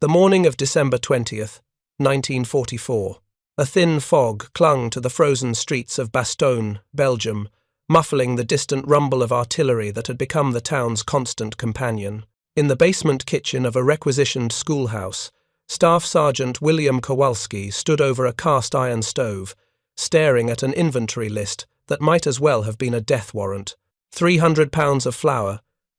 The morning of December 20th, 1944. A thin fog clung to the frozen streets of Bastogne, Belgium, muffling the distant rumble of artillery that had become the town's constant companion. In the basement kitchen of a requisitioned schoolhouse, Staff Sergeant William Kowalski stood over a cast-iron stove, staring at an inventory list that might as well have been a death warrant. 300 pounds of flour,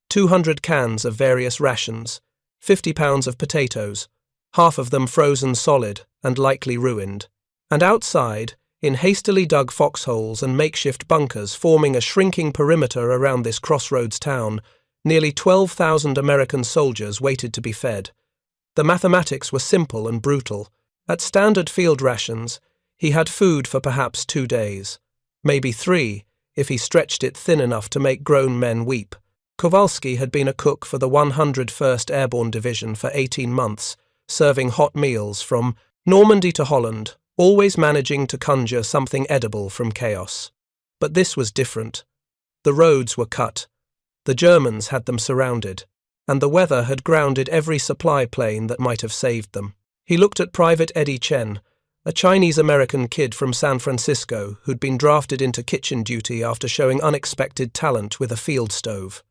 200 cans of various rations, 50 pounds of potatoes, half of them frozen solid and likely ruined. And outside, in hastily dug foxholes and makeshift bunkers forming a shrinking perimeter around this crossroads town, nearly 12,000 American soldiers waited to be fed. The mathematics were simple and brutal. At standard field rations, he had food for perhaps 2 days, maybe 3, if he stretched it thin enough to make grown men weep. Kowalski had been a cook for the 101st Airborne Division for 18 months, serving hot meals from Normandy to Holland, always managing to conjure something edible from chaos. But this was different. The roads were cut. The Germans had them surrounded, and the weather had grounded every supply plane that might have saved them. He looked at Private Eddie Chen, a Chinese-American kid from San Francisco who'd been drafted into kitchen duty after showing unexpected talent with a field stove.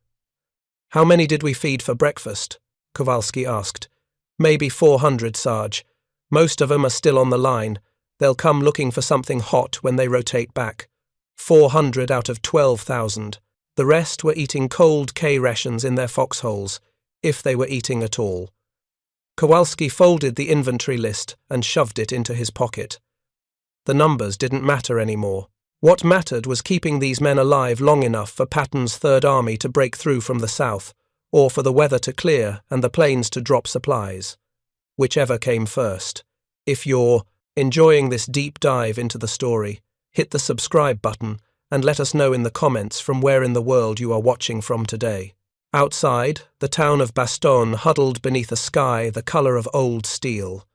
"How many did we feed for breakfast?" Kowalski asked. "Maybe 400, Sarge. Most of 'em are still on the line. They'll come looking for something hot when they rotate back. 400 out of 12,000. The rest were eating cold K rations in their foxholes, if they were eating at all." Kowalski folded the inventory list and shoved it into his pocket. The numbers didn't matter anymore. What mattered was keeping these men alive long enough for Patton's Third Army to break through from the south, or for the weather to clear and the planes to drop supplies. Whichever came first. If you're enjoying this deep dive into the story, hit the subscribe button and let us know in the comments from where in the world you are watching from today. Outside, the town of Bastogne huddled beneath a sky the colour of old steel.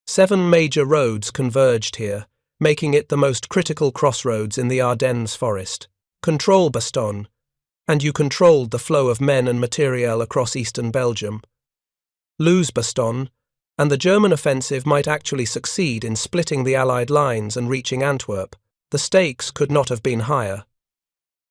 7 major roads converged here, making it the most critical crossroads in the Ardennes forest. Control Bastogne, and you controlled the flow of men and materiel across eastern Belgium. Lose Bastogne, and the German offensive might actually succeed in splitting the Allied lines and reaching Antwerp. The stakes could not have been higher.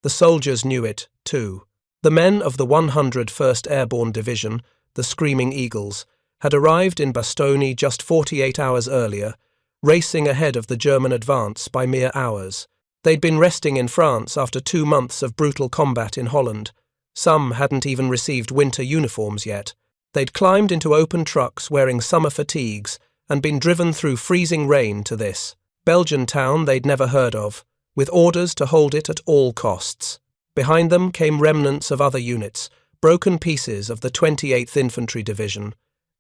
The soldiers knew it, too. The men of the 101st Airborne Division, the Screaming Eagles, had arrived in Bastogne just 48 hours earlier, racing ahead of the German advance by mere hours. They'd been resting in France after 2 months of brutal combat in Holland. Some hadn't even received winter uniforms yet. They'd climbed into open trucks wearing summer fatigues and been driven through freezing rain to this Belgian town they'd never heard of, with orders to hold it at all costs. Behind them came remnants of other units, broken pieces of the 28th Infantry Division,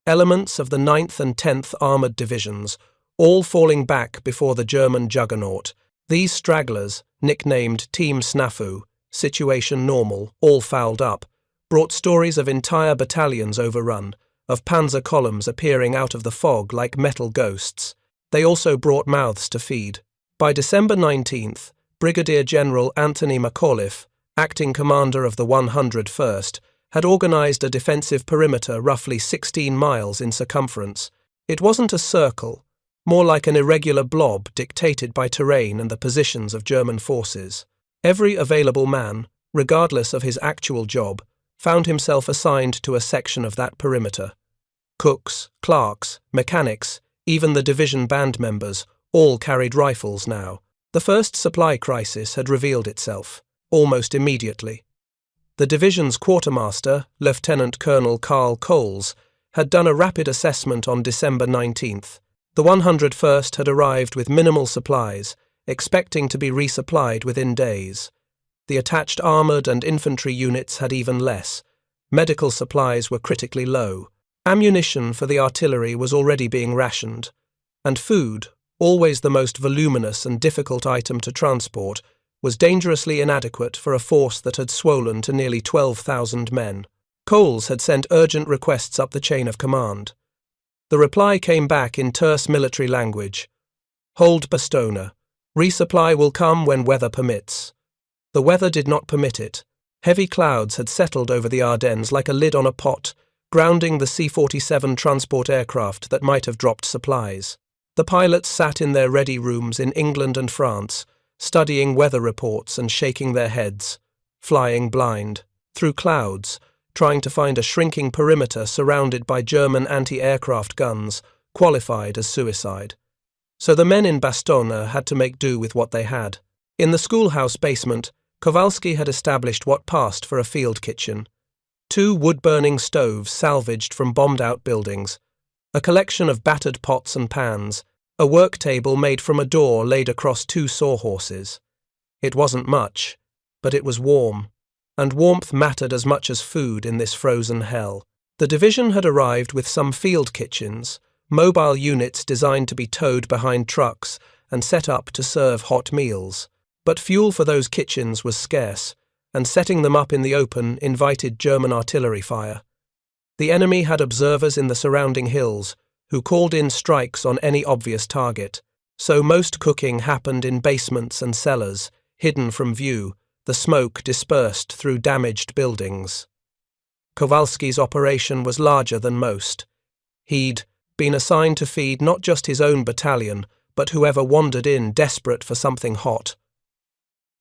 elements of the 9th and 10th Armoured Divisions, all falling back before the German juggernaut. These stragglers, nicknamed Team Snafu, Situation Normal, all fouled up, brought stories of entire battalions overrun, of panzer columns appearing out of the fog like metal ghosts. They also brought mouths to feed. By December 19th, Brigadier General Anthony McAuliffe, acting commander of the 101st, had organised a defensive perimeter roughly 16 miles in circumference. It wasn't a circle, more like an irregular blob dictated by terrain and the positions of German forces. Every available man, regardless of his actual job, found himself assigned to a section of that perimeter. Cooks, clerks, mechanics, even the division band members, all carried rifles now. The first supply crisis had revealed itself, almost immediately. The division's quartermaster, Lieutenant Colonel Carl Coles, had done a rapid assessment on December 19th. The 101st had arrived with minimal supplies, expecting to be resupplied within days. The attached armoured and infantry units had even less. Medical supplies were critically low. Ammunition for the artillery was already being rationed. And food, always the most voluminous and difficult item to transport, was dangerously inadequate for a force that had swollen to nearly 12,000 men. Coles had sent urgent requests up the chain of command. The reply came back in terse military language. "Hold Bastogne. Resupply will come when weather permits." The weather did not permit it. Heavy clouds had settled over the Ardennes like a lid on a pot, grounding the C-47 transport aircraft that might have dropped supplies. The pilots sat in their ready rooms in England and France, studying weather reports and shaking their heads, flying blind, through clouds, trying to find a shrinking perimeter surrounded by German anti-aircraft guns, qualified as suicide. So the men in Bastogne had to make do with what they had. In the schoolhouse basement, Kowalski had established what passed for a field kitchen. 2 wood-burning stoves salvaged from bombed-out buildings, a collection of battered pots and pans, a work table made from a door laid across 2 sawhorses. It wasn't much, but it was warm, and warmth mattered as much as food in this frozen hell. The division had arrived with some field kitchens, mobile units designed to be towed behind trucks and set up to serve hot meals. But fuel for those kitchens was scarce, and setting them up in the open invited German artillery fire. The enemy had observers in the surrounding hills, who called in strikes on any obvious target, so most cooking happened in basements and cellars, hidden from view, the smoke dispersed through damaged buildings. Kowalski's operation was larger than most. He'd been assigned to feed not just his own battalion, but whoever wandered in desperate for something hot.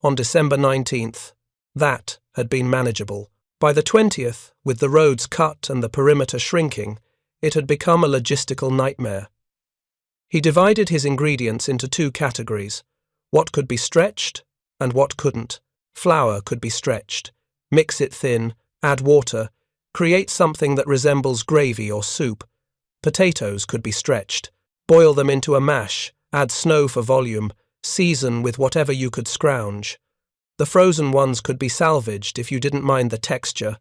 On December 19th, that had been manageable. By the 20th, with the roads cut and the perimeter shrinking, it had become a logistical nightmare. He divided his ingredients into 2 categories: what could be stretched and what couldn't. Flour could be stretched. Mix it thin, add water, create something that resembles gravy or soup. Potatoes could be stretched. Boil them into a mash, add snow for volume, season with whatever you could scrounge. The frozen ones could be salvaged if you didn't mind the texture,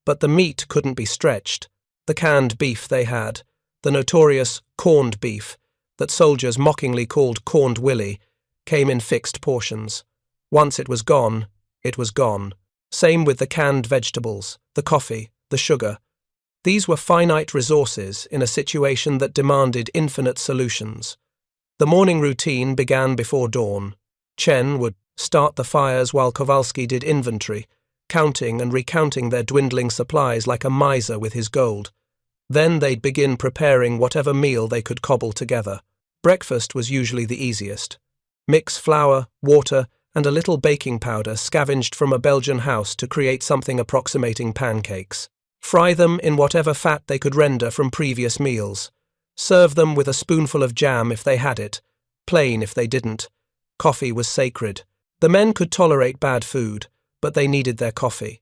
but the meat couldn't be stretched. The canned beef they had, the notorious corned beef that soldiers mockingly called corned willy, came in fixed portions. Once it was gone, it was gone. Same with the canned vegetables, the coffee, the sugar. These were finite resources in a situation that demanded infinite solutions. The morning routine began before dawn. Chen would start the fires while Kowalski did inventory, counting and recounting their dwindling supplies like a miser with his gold. Then they'd begin preparing whatever meal they could cobble together. Breakfast was usually the easiest. Mix flour, water, and a little baking powder scavenged from a Belgian house to create something approximating pancakes. Fry them in whatever fat they could render from previous meals. Serve them with a spoonful of jam if they had it, plain if they didn't. Coffee was sacred. The men could tolerate bad food, but they needed their coffee.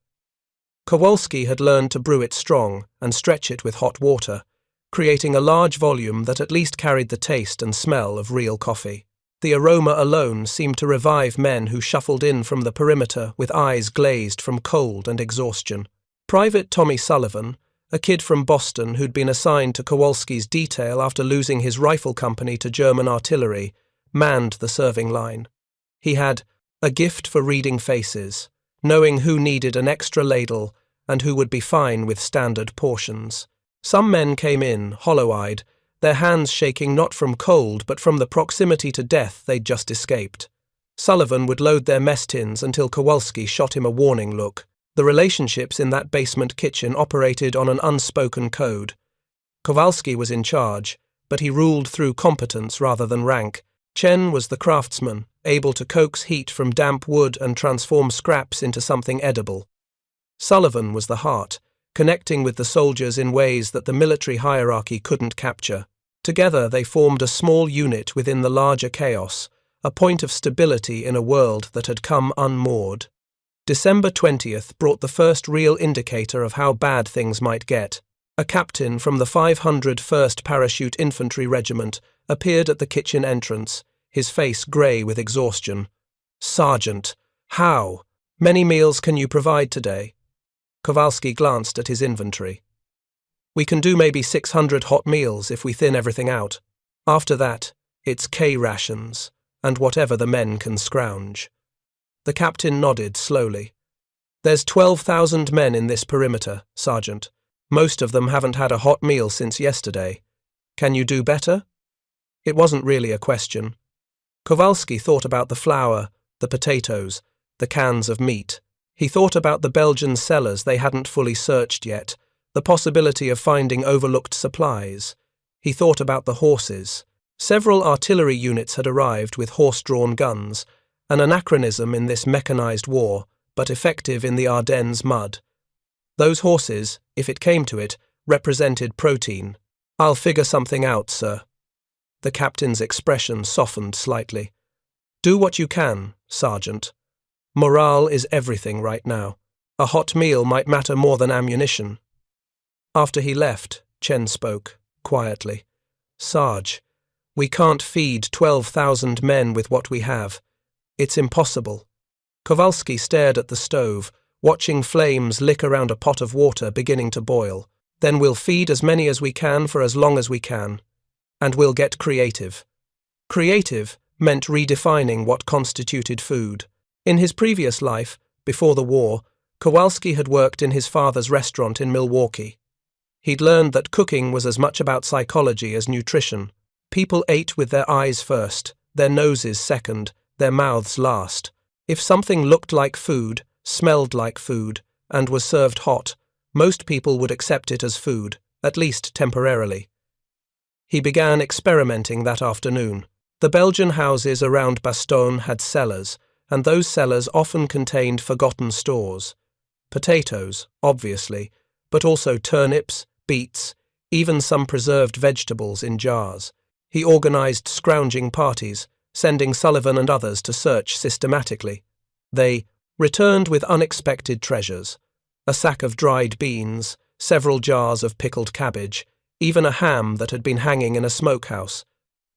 Kowalski had learned to brew it strong and stretch it with hot water, creating a large volume that at least carried the taste and smell of real coffee. The aroma alone seemed to revive men who shuffled in from the perimeter with eyes glazed from cold and exhaustion. Private Tommy Sullivan, a kid from Boston who'd been assigned to Kowalski's detail after losing his rifle company to German artillery, manned the serving line. He had a gift for reading faces, knowing who needed an extra ladle and who would be fine with standard portions. Some men came in, hollow-eyed, their hands shaking not from cold but from the proximity to death they'd just escaped. Sullivan would load their mess tins until Kowalski shot him a warning look. The relationships in that basement kitchen operated on an unspoken code. Kowalski was in charge, but he ruled through competence rather than rank. Chen was the craftsman, able to coax heat from damp wood and transform scraps into something edible. Sullivan was the heart, connecting with the soldiers in ways that the military hierarchy couldn't capture. Together they formed a small unit within the larger chaos, a point of stability in a world that had come unmoored. December 20th brought the first real indicator of how bad things might get. A captain from the 501st Parachute Infantry Regiment appeared at the kitchen entrance, his face grey with exhaustion. "Sergeant, how many meals can you provide today?" Kowalski glanced at his inventory. "We can do maybe 600 hot meals if we thin everything out. After that, it's K rations, and whatever the men can scrounge." The captain nodded slowly. "There's 12,000 men in this perimeter, Sergeant. Most of them haven't had a hot meal since yesterday. Can you do better?" It wasn't really a question. Kowalski thought about the flour, the potatoes, the cans of meat. He thought about the Belgian cellars they hadn't fully searched yet, The possibility of finding overlooked supplies. He thought about the horses. Several artillery units had arrived with horse-drawn guns, an anachronism in this mechanized war, but effective in the Ardennes mud. Those horses, if it came to it, represented protein. "I'll figure something out, sir." The captain's expression softened slightly. "Do what you can, Sergeant. Morale is everything right now. A hot meal might matter more than ammunition." After he left, Chen spoke, quietly. "Sarge, we can't feed 12,000 men with what we have. It's impossible." Kowalski stared at the stove, watching flames lick around a pot of water beginning to boil. "Then we'll feed as many as we can for as long as we can. And we'll get creative." Creative meant redefining what constituted food. In his previous life, before the war, Kowalski had worked in his father's restaurant in Milwaukee. He'd learned that cooking was as much about psychology as nutrition. People ate with their eyes first, their noses second, their mouths last. If something looked like food, smelled like food, and was served hot, most people would accept it as food, at least temporarily. He began experimenting that afternoon. The Belgian houses around Bastogne had cellars, and those cellars often contained forgotten stores. Potatoes, obviously, but also turnips, beets, even some preserved vegetables in jars. He organized scrounging parties, sending Sullivan and others to search systematically. They returned with unexpected treasures: a sack of dried beans, several jars of pickled cabbage, even a ham that had been hanging in a smokehouse.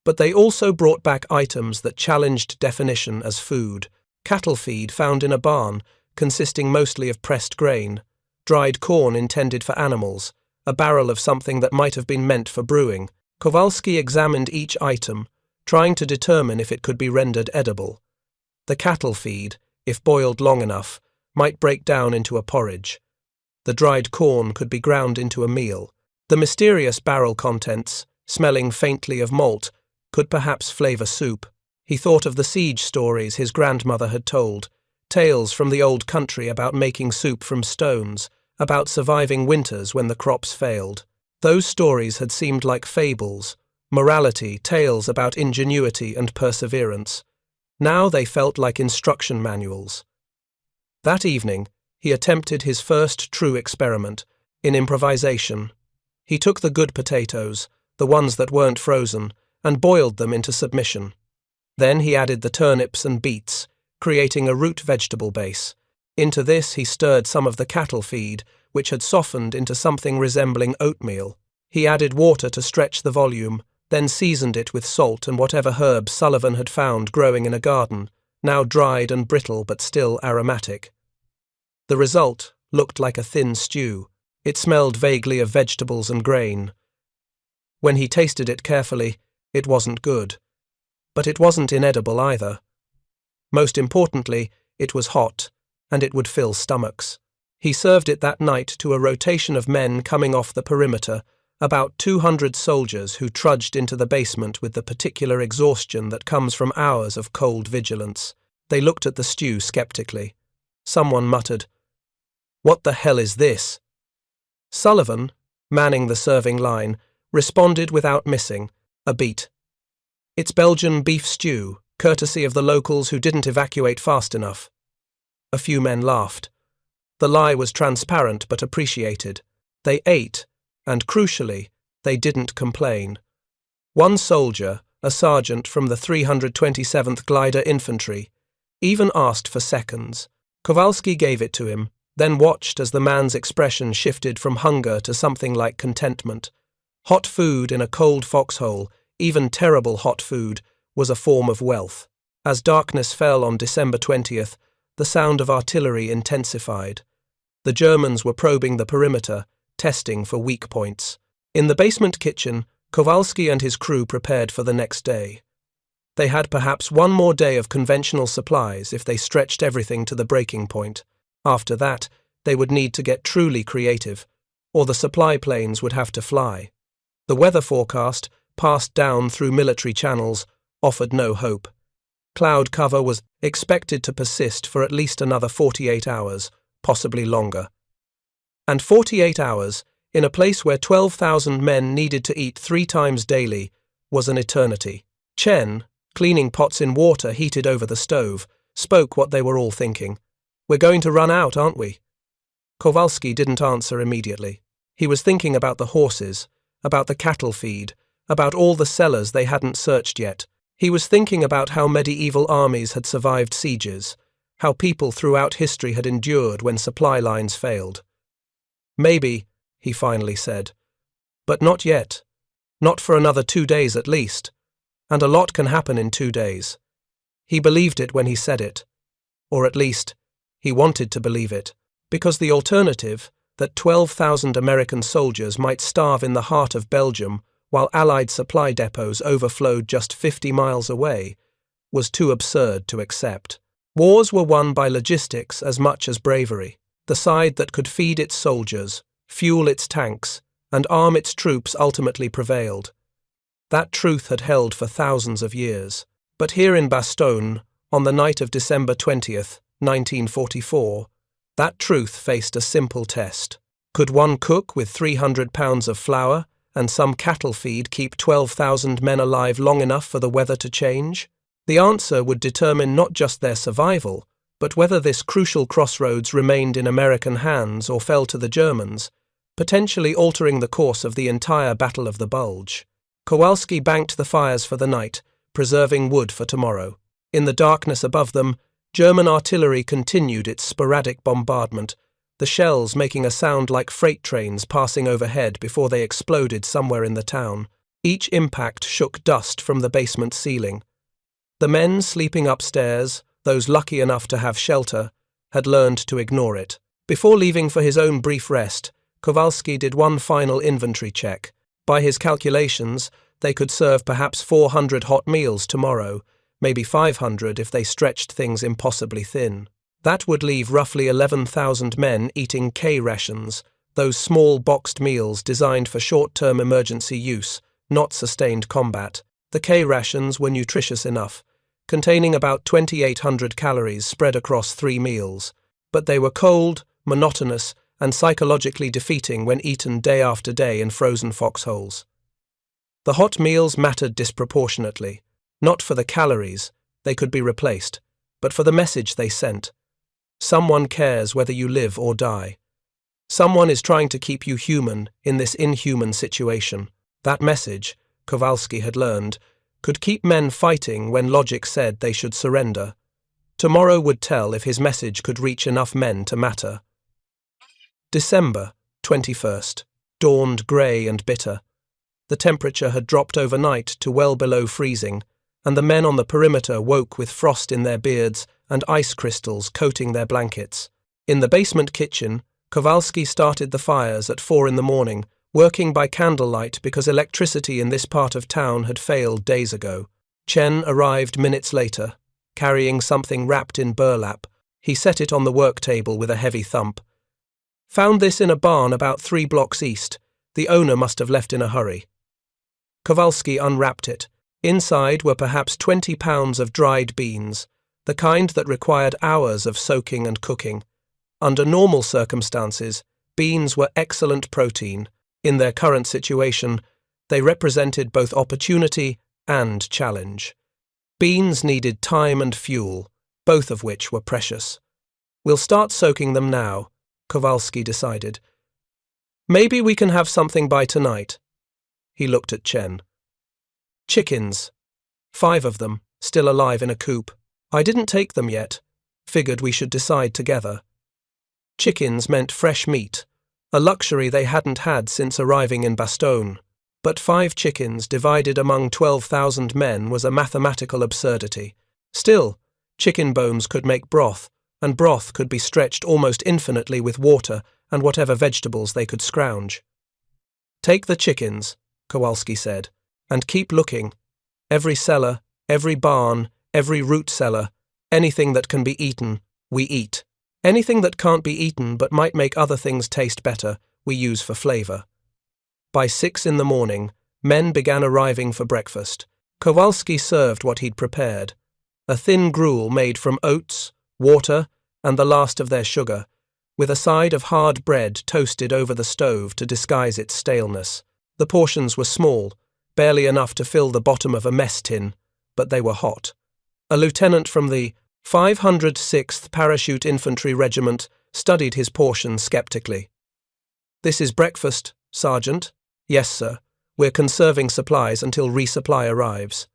But they also brought back items that challenged definition as food: cattle feed found in a barn, consisting mostly of pressed grain, dried corn intended for animals, a barrel of something that might have been meant for brewing. Kowalski examined each item, trying to determine if it could be rendered edible. The cattle feed, if boiled long enough, might break down into a porridge. The dried corn could be ground into a meal. The mysterious barrel contents, smelling faintly of malt, could perhaps flavour soup. He thought of the siege stories his grandmother had told, tales from the old country about making soup from stones, about surviving winters when the crops failed. Those stories had seemed like fables, morality, tales about ingenuity and perseverance. Now they felt like instruction manuals. That evening, he attempted his first true experiment, in improvisation. He took the good potatoes, the ones that weren't frozen, and boiled them into submission. Then he added the turnips and beets, creating a root vegetable base. Into this he stirred some of the cattle feed, which had softened into something resembling oatmeal. He added water to stretch the volume, then seasoned it with salt and whatever herbs Sullivan had found growing in a garden, now dried and brittle but still aromatic. The result looked like a thin stew. It smelled vaguely of vegetables and grain. When he tasted it carefully, it wasn't good. But it wasn't inedible either. Most importantly, it was hot, and it would fill stomachs. He served it that night to a rotation of men coming off the perimeter, about 200 soldiers who trudged into the basement with the particular exhaustion that comes from hours of cold vigilance. They looked at the stew skeptically. Someone muttered, "What the hell is this?" Sullivan, manning the serving line, responded without missing, a beat. "It's Belgian beef stew, courtesy of the locals who didn't evacuate fast enough." A few men laughed. The lie was transparent but appreciated. They ate, and crucially, they didn't complain. One soldier, a sergeant from the 327th Glider Infantry, even asked for seconds. Kowalski gave it to him, then watched as the man's expression shifted from hunger to something like contentment. Hot food in a cold foxhole, even terrible hot food, was a form of wealth. As darkness fell on December 20th, the sound of artillery intensified. The Germans were probing the perimeter, testing for weak points. In the basement kitchen, Kowalski and his crew prepared for the next day. They had perhaps one more day of conventional supplies if they stretched everything to the breaking point. After that, they would need to get truly creative, or the supply planes would have to fly. The weather forecast, passed down through military channels, offered no hope. Cloud cover was expected to persist for at least another 48 hours, possibly longer. And 48 hours, in a place where 12,000 men needed to eat 3 times daily, was an eternity. Chen, cleaning pots in water heated over the stove, spoke what they were all thinking. "We're going to run out, aren't we?" Kowalski didn't answer immediately. He was thinking about the horses, about the cattle feed, about all the cellars they hadn't searched yet. He was thinking about how medieval armies had survived sieges, how people throughout history had endured when supply lines failed. "Maybe," he finally said. "But not yet. Not for another 2 days at least. And a lot can happen in 2 days." He believed it when he said it. Or at least, he wanted to believe it, because the alternative, that 12,000 American soldiers might starve in the heart of Belgium while Allied supply depots overflowed just 50 miles away, was too absurd to accept. Wars were won by logistics as much as bravery. The side that could feed its soldiers, fuel its tanks, and arm its troops ultimately prevailed. That truth had held for thousands of years. But here in Bastogne, on the night of December 20th, 1944, that truth faced a simple test. Could one cook with 300 pounds of flour and some cattle feed keep 12,000 men alive long enough for the weather to change? The answer would determine not just their survival, but whether this crucial crossroads remained in American hands or fell to the Germans, potentially altering the course of the entire Battle of the Bulge. Kowalski banked the fires for the night, preserving wood for tomorrow. In the darkness above them, German artillery continued its sporadic bombardment, the shells making a sound like freight trains passing overhead before they exploded somewhere in the town. Each impact shook dust from the basement ceiling. The men sleeping upstairs, those lucky enough to have shelter, had learned to ignore it. Before leaving for his own brief rest, Kowalski did one final inventory check. By his calculations, they could serve perhaps 400 hot meals tomorrow, maybe 500 if they stretched things impossibly thin. That would leave roughly 11,000 men eating K rations, those small boxed meals designed for short-term emergency use, not sustained combat. The K rations were nutritious enough, containing about 2,800 calories spread across 3 meals, but they were cold, monotonous, and psychologically defeating when eaten day after day in frozen foxholes. The hot meals mattered disproportionately, not for the calories, they could be replaced, but for the message they sent. Someone cares whether you live or die. Someone is trying to keep you human in this inhuman situation. That message, Kowalski had learned, could keep men fighting when logic said they should surrender. Tomorrow would tell if his message could reach enough men to matter. December 21st dawned grey and bitter. The temperature had dropped overnight to well below freezing, and the men on the perimeter woke with frost in their beards and ice crystals coating their blankets. In the basement kitchen, Kowalski started the fires at 4 in the morning, working by candlelight because electricity in this part of town had failed days ago. Chen arrived minutes later, carrying something wrapped in burlap. He set it on the work table with a heavy thump. "Found this in a barn about 3 blocks east. The owner must have left in a hurry." Kowalski unwrapped it. Inside were perhaps 20 pounds of dried beans, the kind that required hours of soaking and cooking. Under normal circumstances, beans were excellent protein. In their current situation, they represented both opportunity and challenge. Beans needed time and fuel, both of which were precious. "We'll start soaking them now," Kowalski decided. "Maybe we can have something by tonight." He looked at Chen. "Chickens. 5 of them, still alive in a coop. I didn't take them yet. Figured we should decide together." Chickens meant fresh meat, a luxury they hadn't had since arriving in Bastogne. But 5 chickens divided among 12,000 men was a mathematical absurdity. Still, chicken bones could make broth, and broth could be stretched almost infinitely with water and whatever vegetables they could scrounge. "Take the chickens," Kowalski said, "and keep looking. Every cellar, every barn, every root cellar, anything that can be eaten, we eat. Anything that can't be eaten but might make other things taste better, we use for flavour." By 6 in the morning, men began arriving for breakfast. Kowalski served what he'd prepared, a thin gruel made from oats, water, and the last of their sugar, with a side of hard bread toasted over the stove to disguise its staleness. The portions were small, barely enough to fill the bottom of a mess tin, but they were hot. A lieutenant from the 506th Parachute Infantry Regiment studied his portion skeptically. "This is breakfast, Sergeant." "Yes, sir. We're conserving supplies until resupply arrives."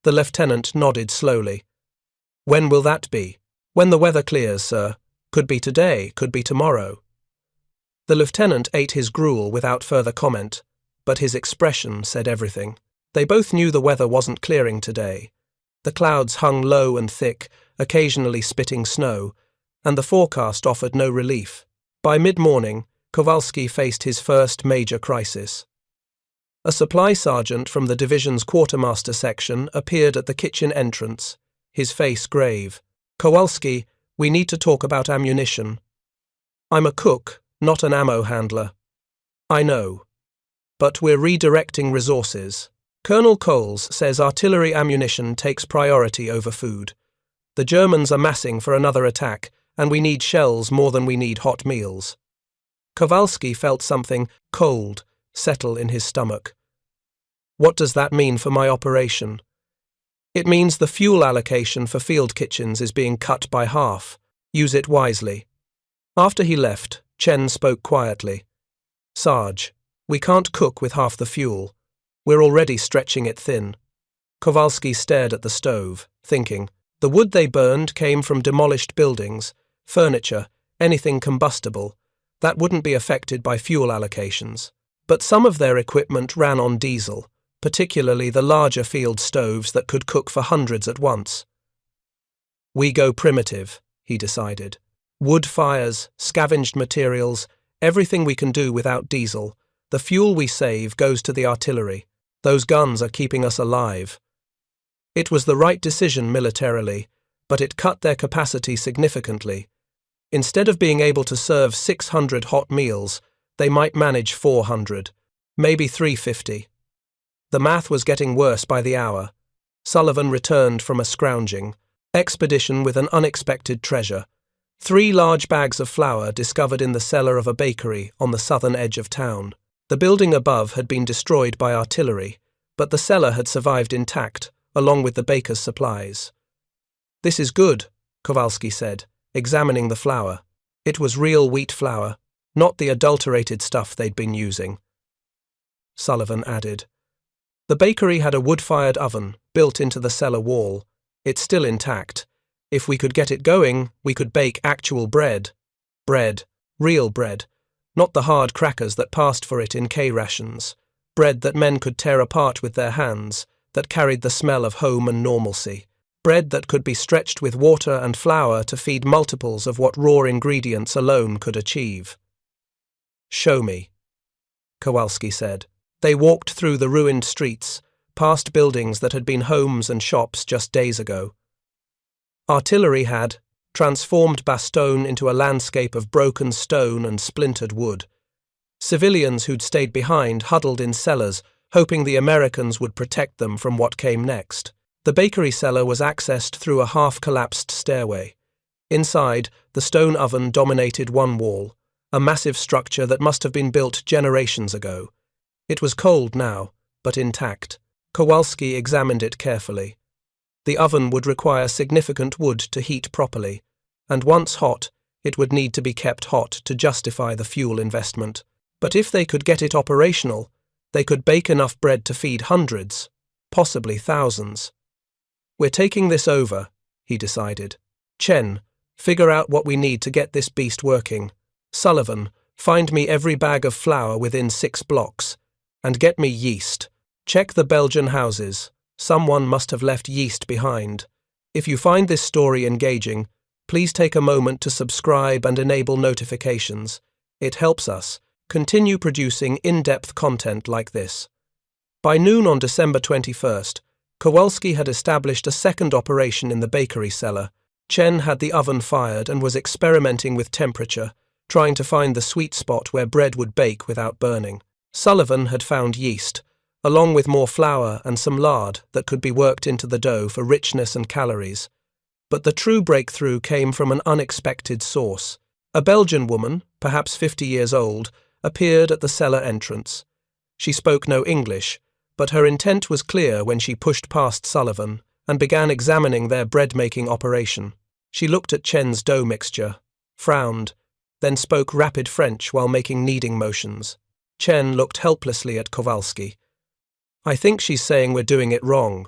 The lieutenant nodded slowly. "When will that be?" "When the weather clears, sir. Could be today, could be tomorrow." The lieutenant ate his gruel without further comment, but his expression said everything. They both knew the weather wasn't clearing today. The clouds hung low and thick, occasionally spitting snow, and the forecast offered no relief. By mid-morning, Kowalski faced his first major crisis. A supply sergeant from the division's quartermaster section appeared at the kitchen entrance, his face grave. "Kowalski, we need to talk about ammunition." "I'm a cook, not an ammo handler." "I know. But we're redirecting resources. Colonel Coles says artillery ammunition takes priority over food. The Germans are massing for another attack, and we need shells more than we need hot meals." Kowalski felt something cold settle in his stomach. "What does that mean for my operation?" "It means the fuel allocation for field kitchens is being cut by half. Use it wisely." After he left, Chen spoke quietly. "Sarge, we can't cook with half the fuel. We're already stretching it thin." Kowalski stared at the stove, thinking. The wood they burned came from demolished buildings, furniture, anything combustible. That wouldn't be affected by fuel allocations. But some of their equipment ran on diesel, particularly the larger field stoves that could cook for hundreds at once. "We go primitive," he decided. "Wood fires, scavenged materials, everything we can do without diesel. The fuel we save goes to the artillery. Those guns are keeping us alive." It was the right decision militarily, but it cut their capacity significantly. Instead of being able to serve 600 hot meals, they might manage 400, maybe 350. The math was getting worse by the hour. Sullivan returned from a scrounging expedition with an unexpected treasure. 3 large bags of flour discovered in the cellar of a bakery on the southern edge of town. The building above had been destroyed by artillery, but the cellar had survived intact, along with the baker's supplies. "This is good," Kowalski said, examining the flour. It was real wheat flour, not the adulterated stuff they'd been using. Sullivan added, "The bakery had a wood-fired oven built into the cellar wall. It's still intact. If we could get it going, we could bake actual bread. Bread, real bread, not the hard crackers that passed for it in K-rations. Bread that men could tear apart with their hands, that carried the smell of home and normalcy. Bread that could be stretched with water and flour to feed multiples of what raw ingredients alone could achieve." "Show me," Kowalski said. They walked through the ruined streets, past buildings that had been homes and shops just days ago. Artillery had transformed Bastogne into a landscape of broken stone and splintered wood. Civilians who'd stayed behind huddled in cellars, hoping the Americans would protect them from what came next. The bakery cellar was accessed through a half-collapsed stairway. Inside, the stone oven dominated one wall, a massive structure that must have been built generations ago. It was cold now, but intact. Kowalski examined it carefully. The oven would require significant wood to heat properly, and once hot, it would need to be kept hot to justify the fuel investment. But if they could get it operational, they could bake enough bread to feed hundreds, possibly thousands. "We're taking this over," he decided. "Chen, figure out what we need to get this beast working. Sullivan, find me every bag of flour within 6 blocks. And get me yeast. Check the Belgian houses. Someone must have left yeast behind. If you find this story engaging, please take a moment to subscribe and enable notifications. It helps us continue producing in-depth content like this." By noon on December 21st, Kowalski had established a second operation in the bakery cellar. Chen had the oven fired and was experimenting with temperature, trying to find the sweet spot where bread would bake without burning. Sullivan had found yeast, along with more flour and some lard that could be worked into the dough for richness and calories. But the true breakthrough came from an unexpected source. A Belgian woman, perhaps 50 years old, appeared at the cellar entrance. She spoke no English, but her intent was clear when she pushed past Sullivan and began examining their bread-making operation. She looked at Chen's dough mixture, frowned, then spoke rapid French while making kneading motions. Chen looked helplessly at Kowalski. "I think she's saying we're doing it wrong."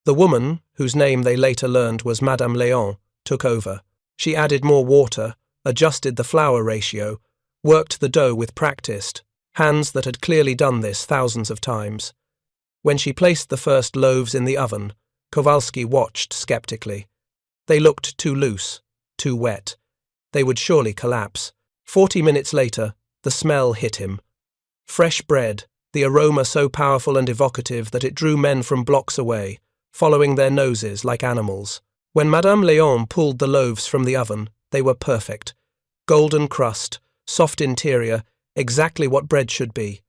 The woman, whose name they later learned was Madame Léon, took over. She added more water, adjusted the flour ratio, worked the dough with practiced hands that had clearly done this thousands of times. When she placed the first loaves in the oven, Kowalski watched skeptically. They looked too loose, too wet. They would surely collapse. 40 minutes later, the smell hit him. Fresh bread, the aroma so powerful and evocative that it drew men from blocks away, following their noses like animals. When Madame Léon pulled the loaves from the oven, they were perfect. Golden crust, soft interior, exactly what bread should be.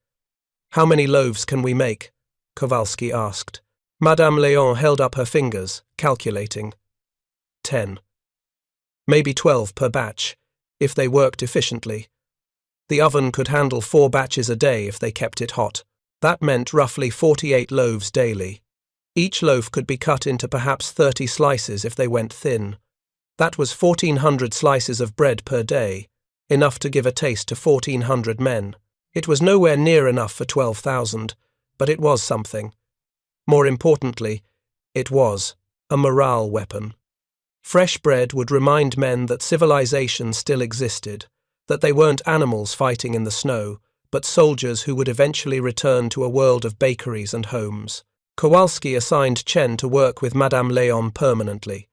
"How many loaves can we make?" Kowalski asked. Madame Léon held up her fingers, calculating. 10. Maybe 12 per batch, if they worked efficiently. The oven could handle 4 batches a day if they kept it hot. That meant roughly 48 loaves daily. Each loaf could be cut into perhaps 30 slices if they went thin. That was 1,400 slices of bread per day, enough to give a taste to 1,400 men. It was nowhere near enough for 12,000, but it was something. More importantly, it was a morale weapon. Fresh bread would remind men that civilization still existed, that they weren't animals fighting in the snow, but soldiers who would eventually return to a world of bakeries and homes. Kowalski assigned Chen to work with Madame Léon permanently.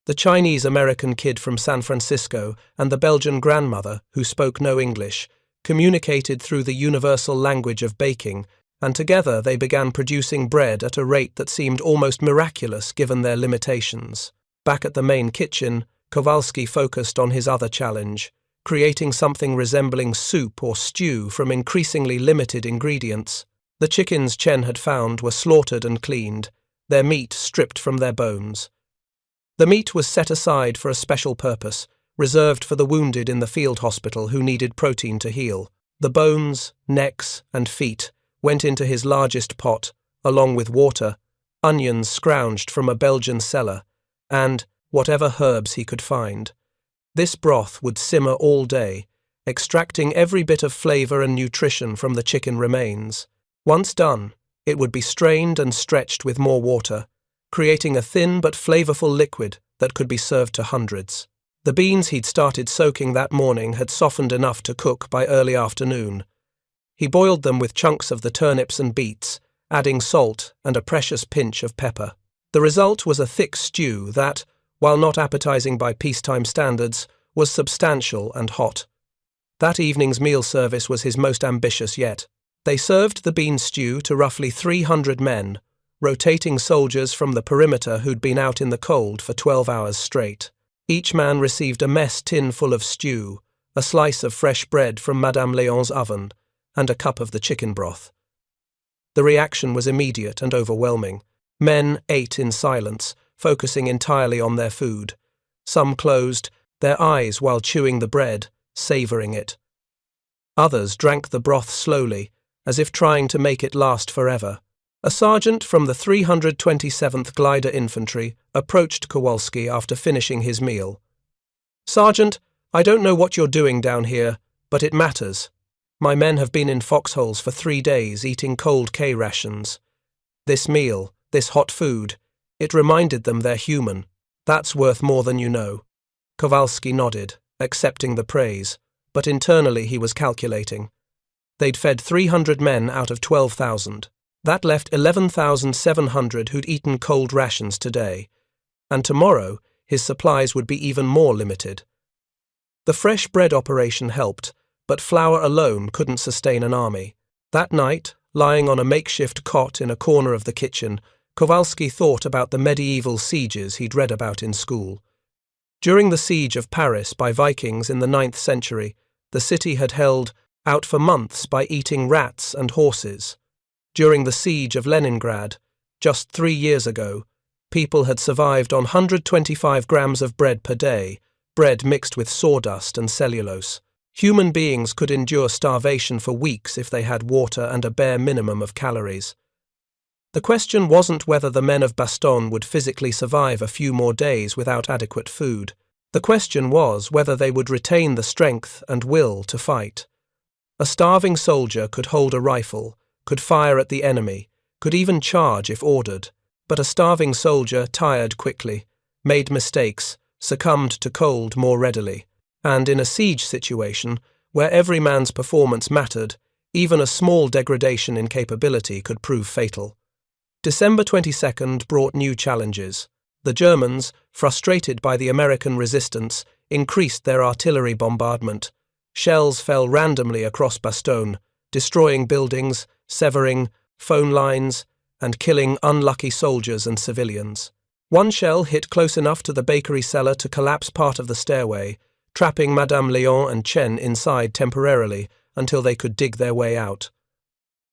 The Chinese-American kid from San Francisco and the Belgian grandmother, who spoke no English, communicated through the universal language of baking, and together they began producing bread at a rate that seemed almost miraculous given their limitations. Back at the main kitchen, Kowalski focused on his other challenge, creating something resembling soup or stew from increasingly limited ingredients. The chickens Chen had found were slaughtered and cleaned, their meat stripped from their bones. The meat was set aside for a special purpose, reserved for the wounded in the field hospital who needed protein to heal. The bones, necks, and feet went into his largest pot, along with water, onions scrounged from a Belgian cellar, and whatever herbs he could find. This broth would simmer all day, extracting every bit of flavor and nutrition from the chicken remains. Once done, it would be strained and stretched with more water, creating a thin but flavorful liquid that could be served to hundreds. The beans he'd started soaking that morning had softened enough to cook by early afternoon. He boiled them with chunks of the turnips and beets, adding salt and a precious pinch of pepper. The result was a thick stew that, while not appetizing by peacetime standards, was substantial and hot. That evening's meal service was his most ambitious yet. They served the bean stew to roughly 300 men, rotating soldiers from the perimeter who'd been out in the cold for 12 hours straight. Each man received a mess tin full of stew, a slice of fresh bread from Madame Léon's oven, and a cup of the chicken broth. The reaction was immediate and overwhelming. Men ate in silence, focusing entirely on their food. Some closed their eyes while chewing the bread, savoring it. Others drank the broth slowly, as if trying to make it last forever. A sergeant from the 327th Glider Infantry approached Kowalski after finishing his meal. "Sergeant, I don't know what you're doing down here, but it matters. My men have been in foxholes for 3 days eating cold K rations. This meal, this hot food, it reminded them they're human. That's worth more than you know." Kowalski nodded, accepting the praise, but internally he was calculating. They'd fed 300 men out of 12,000. That left 11,700 who'd eaten cold rations today, and tomorrow his supplies would be even more limited. The fresh bread operation helped, but flour alone couldn't sustain an army. That night, lying on a makeshift cot in a corner of the kitchen, Kowalski thought about the medieval sieges he'd read about in school. During the siege of Paris by Vikings in the 9th century, the city had held out for months by eating rats and horses. During the siege of Leningrad, just 3 years ago, people had survived on 125 grams of bread per day, bread mixed with sawdust and cellulose. Human beings could endure starvation for weeks if they had water and a bare minimum of calories. The question wasn't whether the men of Bastogne would physically survive a few more days without adequate food. The question was whether they would retain the strength and will to fight. A starving soldier could hold a rifle, could fire at the enemy, could even charge if ordered, but a starving soldier tired quickly, made mistakes, succumbed to cold more readily, and in a siege situation, where every man's performance mattered, even a small degradation in capability could prove fatal. December 22nd brought new challenges. The Germans, frustrated by the American resistance, increased their artillery bombardment. Shells fell randomly across Bastogne, destroying buildings, severing phone lines, and killing unlucky soldiers and civilians. One shell hit close enough to the bakery cellar to collapse part of the stairway, trapping Madame Léon and Chen inside temporarily until they could dig their way out.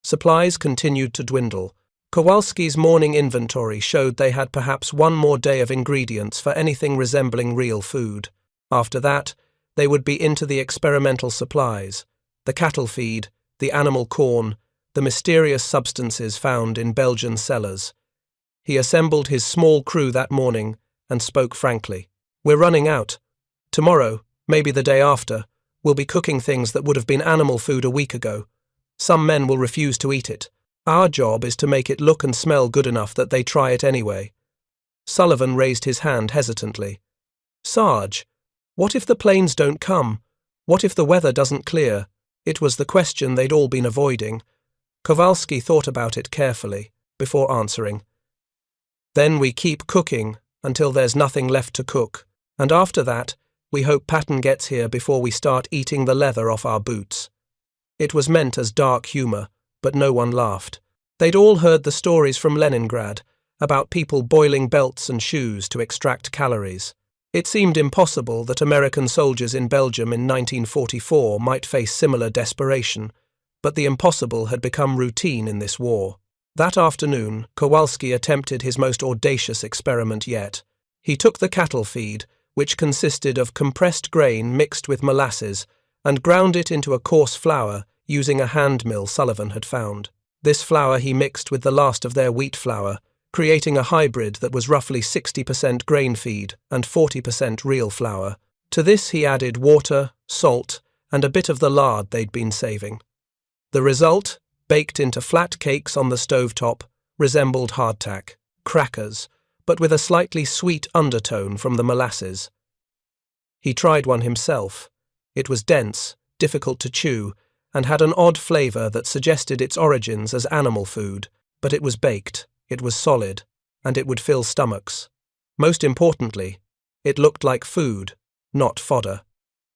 Supplies continued to dwindle. Kowalski's morning inventory showed they had perhaps one more day of ingredients for anything resembling real food. After that, they would be into the experimental supplies, the cattle feed, the animal corn, the mysterious substances found in Belgian cellars. He assembled his small crew that morning and spoke frankly. "We're running out. Tomorrow, maybe the day after, we'll be cooking things that would have been animal food a week ago. Some men will refuse to eat it. Our job is to make it look and smell good enough that they try it anyway." Sullivan raised his hand hesitantly. "Sarge, what if the planes don't come? What if the weather doesn't clear?" It was the question they'd all been avoiding. Kowalski thought about it carefully, before answering. "Then we keep cooking until there's nothing left to cook, and after that, we hope Patton gets here before we start eating the leather off our boots." It was meant as dark humor, but no one laughed. They'd all heard the stories from Leningrad about people boiling belts and shoes to extract calories. It seemed impossible that American soldiers in Belgium in 1944 might face similar desperation, but the impossible had become routine in this war. That afternoon, Kowalski attempted his most audacious experiment yet. He took the cattle feed, which consisted of compressed grain mixed with molasses, and ground it into a coarse flour using a hand mill Sullivan had found. This flour he mixed with the last of their wheat flour, creating a hybrid that was roughly 60% grain feed and 40% real flour. To this he added water, salt, and a bit of the lard they'd been saving. The result, baked into flat cakes on the stovetop, resembled hardtack, crackers, but with a slightly sweet undertone from the molasses. He tried one himself. It was dense, difficult to chew, and had an odd flavour that suggested its origins as animal food, but it was baked, it was solid, and it would fill stomachs. Most importantly, it looked like food, not fodder.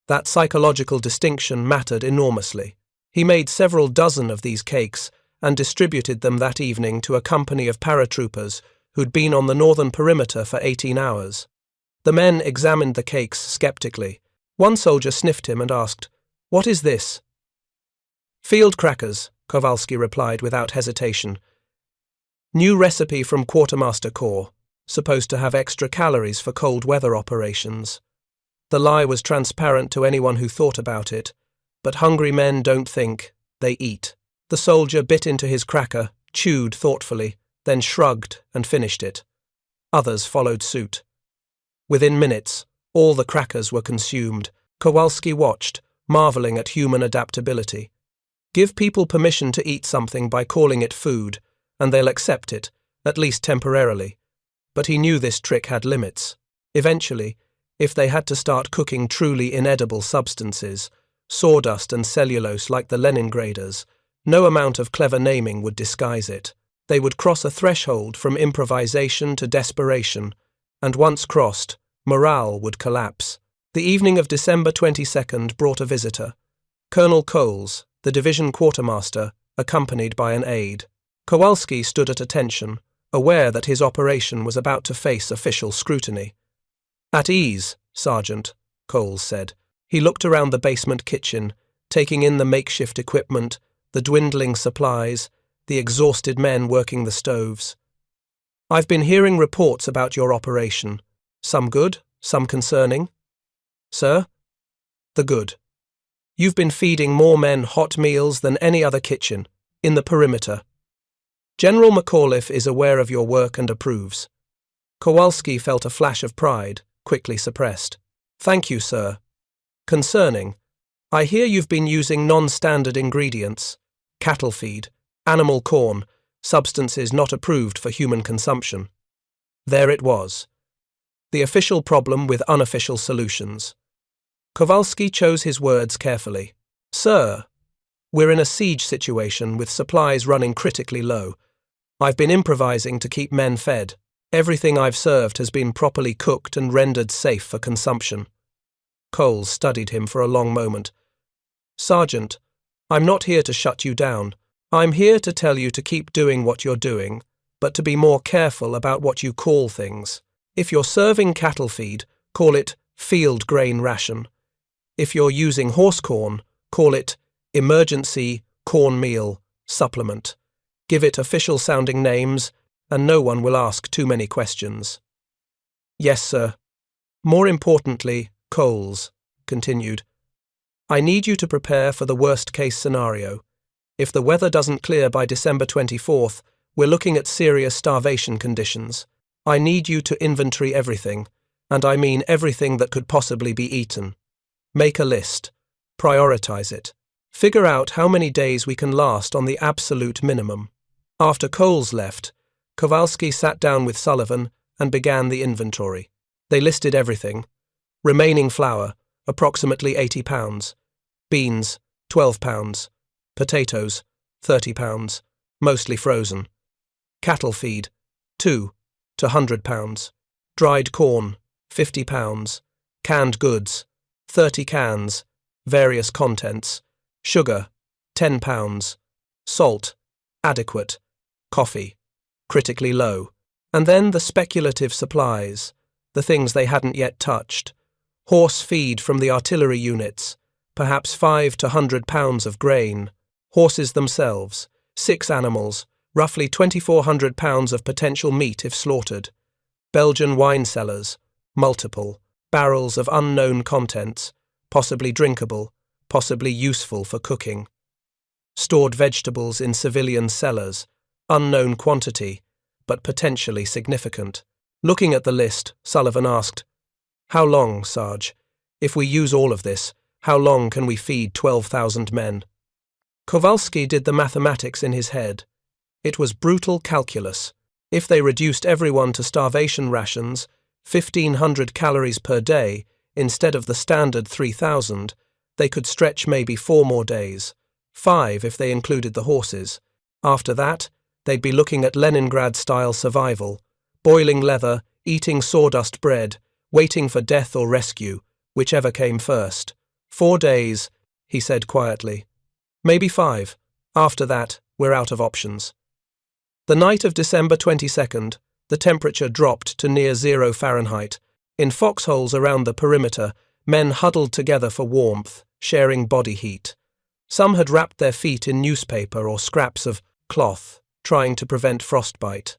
That psychological distinction mattered enormously. He made several dozen of these cakes and distributed them that evening to a company of paratroopers who'd been on the northern perimeter for 18 hours. The men examined the cakes skeptically. One soldier sniffed him and asked, "What is this?" "Field crackers," Kowalski replied without hesitation. "New recipe from Quartermaster Corps, supposed to have extra calories for cold weather operations." The lie was transparent to anyone who thought about it, but hungry men don't think, they eat. The soldier bit into his cracker, chewed thoughtfully, then shrugged and finished it. Others followed suit. Within minutes, all the crackers were consumed. Kowalski watched, marveling at human adaptability. Give people permission to eat something by calling it food, and they'll accept it, at least temporarily. But he knew this trick had limits. Eventually, if they had to start cooking truly inedible substances, sawdust and cellulose like the Leningraders, no amount of clever naming would disguise it. They would cross a threshold from improvisation to desperation, and once crossed, morale would collapse. The evening of December 22nd brought a visitor. Colonel Coles, the division quartermaster, accompanied by an aide. Kowalski stood at attention, aware that his operation was about to face official scrutiny. "At ease, Sergeant," Coles said. He looked around the basement kitchen, taking in the makeshift equipment, the dwindling supplies, the exhausted men working the stoves. "I've been hearing reports about your operation. Some good, some concerning." Sir? The good. You've been feeding more men hot meals than any other kitchen, in the perimeter. General McAuliffe is aware of your work and approves. Kowalski felt a flash of pride, quickly suppressed. Thank you, sir. Concerning, I hear you've been using non-standard ingredients, cattle feed, animal corn, substances not approved for human consumption. There it was. The official problem with unofficial solutions. Kowalski chose his words carefully. Sir, we're in a siege situation with supplies running critically low. I've been improvising to keep men fed. Everything I've served has been properly cooked and rendered safe for consumption. Coles studied him for a long moment. Sergeant, I'm not here to shut you down. I'm here to tell you to keep doing what you're doing, but to be more careful about what you call things. If you're serving cattle feed, call it field grain ration. If you're using horse corn, call it emergency cornmeal supplement. Give it official-sounding names, and no one will ask too many questions. Yes, sir. More importantly, Coles continued, I need you to prepare for the worst-case scenario. If the weather doesn't clear by December 24th, we're looking at serious starvation conditions. I need you to inventory everything, and I mean everything that could possibly be eaten. Make a list. Prioritize it. Figure out how many days we can last on the absolute minimum. After Coles left, Kowalski sat down with Sullivan and began the inventory. They listed everything. Remaining flour, approximately 80 pounds. Beans, 12 pounds. Potatoes, 30 pounds, mostly frozen. Cattle feed, 2 to 100 pounds. Dried corn, 50 pounds. Canned goods, 30 cans, various contents. Sugar, 10 pounds. Salt, adequate. Coffee, critically low. And then the speculative supplies, the things they hadn't yet touched. Horse feed from the artillery units, perhaps 5 to 100 pounds of grain. Horses themselves, 6 animals, roughly 2,400 pounds of potential meat if slaughtered. Belgian wine cellars, multiple. Barrels of unknown contents, possibly drinkable, possibly useful for cooking. Stored vegetables in civilian cellars, unknown quantity, but potentially significant. Looking at the list, Sullivan asked, How long, Sarge? If we use all of this, how long can we feed 12,000 men? Kowalski did the mathematics in his head. It was brutal calculus. If they reduced everyone to starvation rations, 1,500 calories per day, instead of the standard 3,000, they could stretch maybe 4 more days, 5 if they included the horses. After that, they'd be looking at Leningrad-style survival, boiling leather, eating sawdust bread, waiting for death or rescue, whichever came first. 4 days, he said quietly. Maybe 5. After that, we're out of options. The night of December 22nd, the temperature dropped to near 0 Fahrenheit. In foxholes around the perimeter, men huddled together for warmth, sharing body heat. Some had wrapped their feet in newspaper or scraps of cloth, trying to prevent frostbite.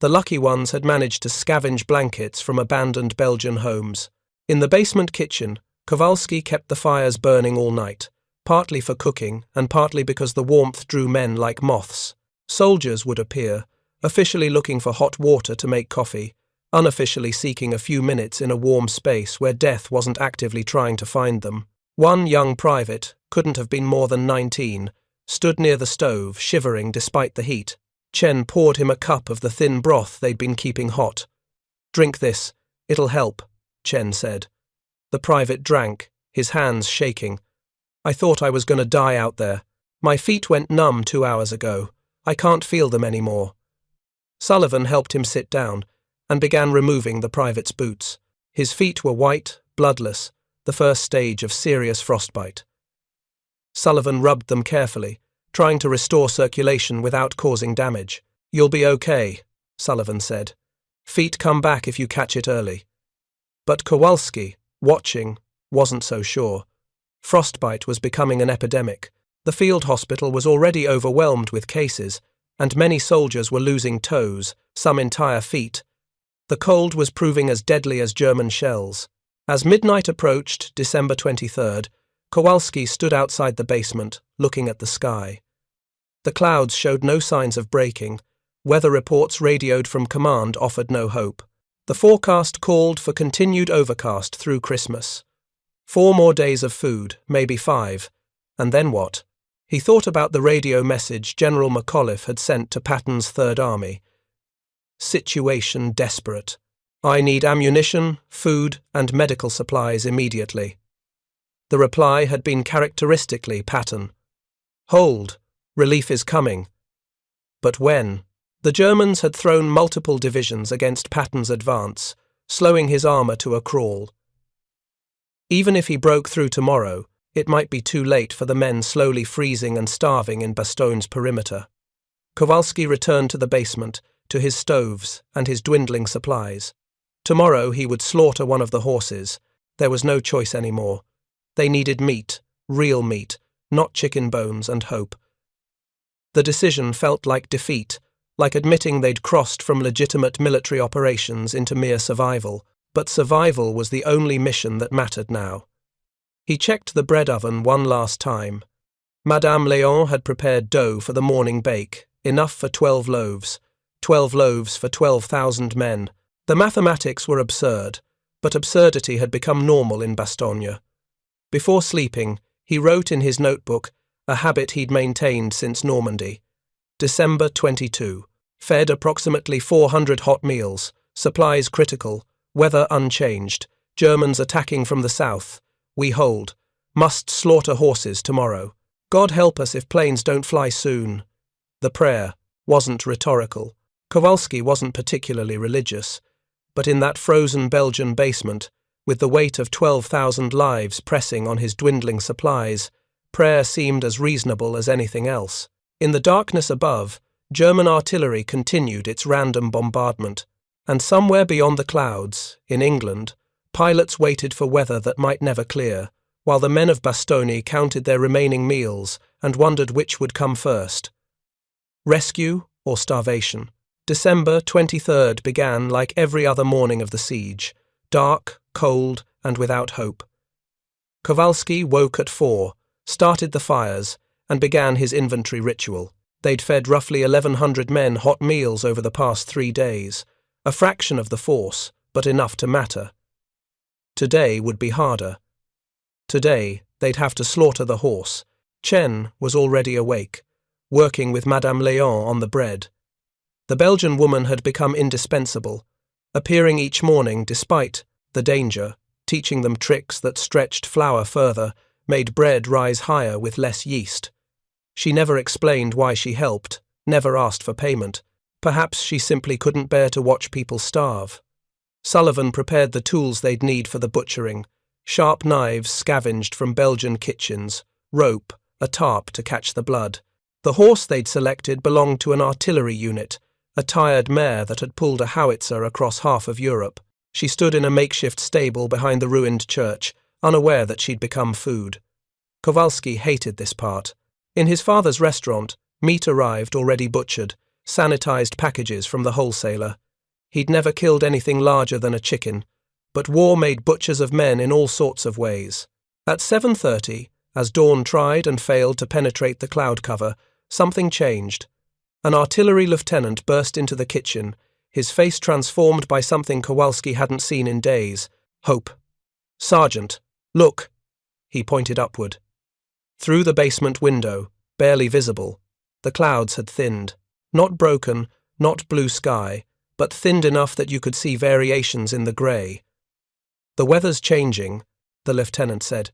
The lucky ones had managed to scavenge blankets from abandoned Belgian homes. In the basement kitchen, Kowalski kept the fires burning all night, partly for cooking and partly because the warmth drew men like moths. Soldiers would appear, officially looking for hot water to make coffee, unofficially seeking a few minutes in a warm space where death wasn't actively trying to find them. One young private, couldn't have been more than 19, stood near the stove, shivering despite the heat. Chen poured him a cup of the thin broth they'd been keeping hot. Drink this, it'll help, Chen said. The private drank, his hands shaking. I thought I was going to die out there. My feet went numb 2 hours ago. I can't feel them anymore. Sullivan helped him sit down and began removing the private's boots. His feet were white, bloodless, the first stage of serious frostbite. Sullivan rubbed them carefully, trying to restore circulation without causing damage. You'll be okay, Sullivan said. Feet come back if you catch it early. But Kowalski, watching, wasn't so sure. Frostbite was becoming an epidemic. The field hospital was already overwhelmed with cases, and many soldiers were losing toes, some entire feet. The cold was proving as deadly as German shells. As midnight approached, December 23rd, Kowalski stood outside the basement, looking at the sky. The clouds showed no signs of breaking. Weather reports radioed from command offered no hope. The forecast called for continued overcast through Christmas. 4 more days of food, maybe 5. And then what? He thought about the radio message General McAuliffe had sent to Patton's Third Army. Situation desperate. I need ammunition, food, and medical supplies immediately. The reply had been characteristically Patton. Hold, relief is coming. But when? The Germans had thrown multiple divisions against Patton's advance, slowing his armour to a crawl. Even if he broke through tomorrow, it might be too late for the men slowly freezing and starving in Bastogne's perimeter. Kowalski returned to the basement, to his stoves and his dwindling supplies. Tomorrow he would slaughter one of the horses. There was no choice anymore. They needed meat, real meat, not chicken bones and hope. The decision felt like defeat, like admitting they'd crossed from legitimate military operations into mere survival, but survival was the only mission that mattered now. He checked the bread oven one last time. Madame Léon had prepared dough for the morning bake, enough for 12 loaves. 12 loaves for 12,000 men. The mathematics were absurd, but absurdity had become normal in Bastogne. Before sleeping, he wrote in his notebook, a habit he'd maintained since Normandy. December 22. Fed approximately 400 hot meals, supplies critical, weather unchanged, Germans attacking from the south. We hold. Must slaughter horses tomorrow. God help us if planes don't fly soon. The prayer wasn't rhetorical. Kowalski wasn't particularly religious, but in that frozen Belgian basement, with the weight of 12,000 lives pressing on his dwindling supplies, prayer seemed as reasonable as anything else. In the darkness above, German artillery continued its random bombardment, and somewhere beyond the clouds, in England, pilots waited for weather that might never clear, while the men of Bastogne counted their remaining meals and wondered which would come first. Rescue or starvation? December 23rd began like every other morning of the siege, dark, cold, and without hope. Kowalski woke at 4, started the fires, and began his inventory ritual. They'd fed roughly 1,100 men hot meals over the past 3 days, a fraction of the force, but enough to matter. Today would be harder. Today, they'd have to slaughter the horse. Chen was already awake, working with Madame Léon on the bread. The Belgian woman had become indispensable, appearing each morning despite the danger, teaching them tricks that stretched flour further, made bread rise higher with less yeast. She never explained why she helped, never asked for payment. Perhaps she simply couldn't bear to watch people starve. Sullivan prepared the tools they'd need for the butchering, sharp knives scavenged from Belgian kitchens, rope, a tarp to catch the blood. The horse they'd selected belonged to an artillery unit, a tired mare that had pulled a howitzer across half of Europe. She stood in a makeshift stable behind the ruined church, unaware that she'd become food. Kowalski hated this part. In his father's restaurant, meat arrived already butchered, sanitized packages from the wholesaler. He'd never killed anything larger than a chicken, but war made butchers of men in all sorts of ways. At 7:30, as dawn tried and failed to penetrate the cloud cover, something changed. An artillery lieutenant burst into the kitchen, his face transformed by something Kowalski hadn't seen in days. Hope. Sergeant, look. He pointed upward. Through the basement window, barely visible, the clouds had thinned. Not broken, not blue sky, but thinned enough that you could see variations in the grey. The weather's changing, the lieutenant said.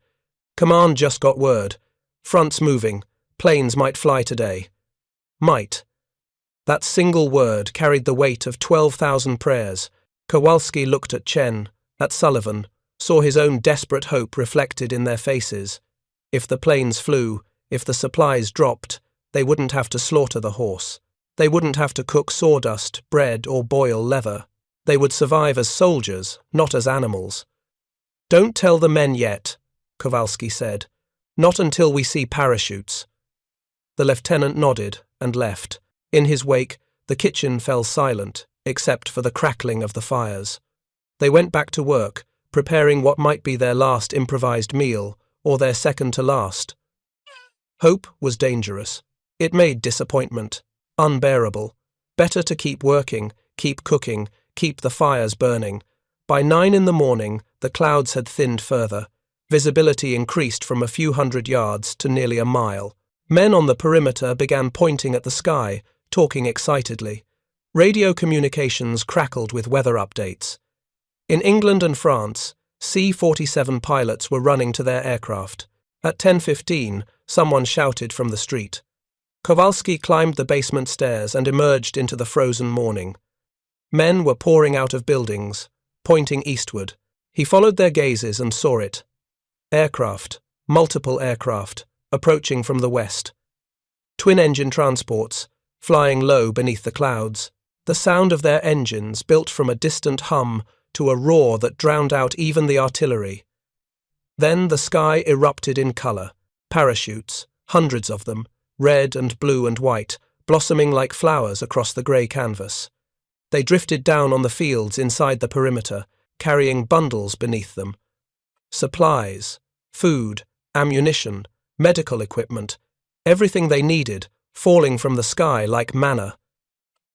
Command just got word. Front's moving. Planes might fly today. Might. That single word carried the weight of 12,000 prayers. Kowalski looked at Chen, at Sullivan, saw his own desperate hope reflected in their faces. If the planes flew, if the supplies dropped, they wouldn't have to slaughter the horse. They wouldn't have to cook sawdust, bread, or boil leather. They would survive as soldiers, not as animals. Don't tell the men yet, Kowalski said. Not until we see parachutes. The lieutenant nodded and left. In his wake, the kitchen fell silent, except for the crackling of the fires. They went back to work, preparing what might be their last improvised meal, or their second to last. Hope was dangerous. It made disappointment unbearable. Better to keep working, keep cooking, keep the fires burning. By 9 in the morning, the clouds had thinned further. Visibility increased from a few hundred yards to nearly a mile. Men on the perimeter began pointing at the sky, talking excitedly. Radio communications crackled with weather updates. In England and France, C-47 pilots were running to their aircraft. At 10:15, someone shouted from the street. Kowalski climbed the basement stairs and emerged into the frozen morning. Men were pouring out of buildings, pointing eastward. He followed their gazes and saw it. Aircraft, multiple aircraft, approaching from the west. Twin-engine transports, flying low beneath the clouds. The sound of their engines built from a distant hum to a roar that drowned out even the artillery. Then the sky erupted in colour. Parachutes, hundreds of them, red and blue and white, blossoming like flowers across the grey canvas. They drifted down on the fields inside the perimeter, carrying bundles beneath them. Supplies, food, ammunition, medical equipment, everything they needed, falling from the sky like manna.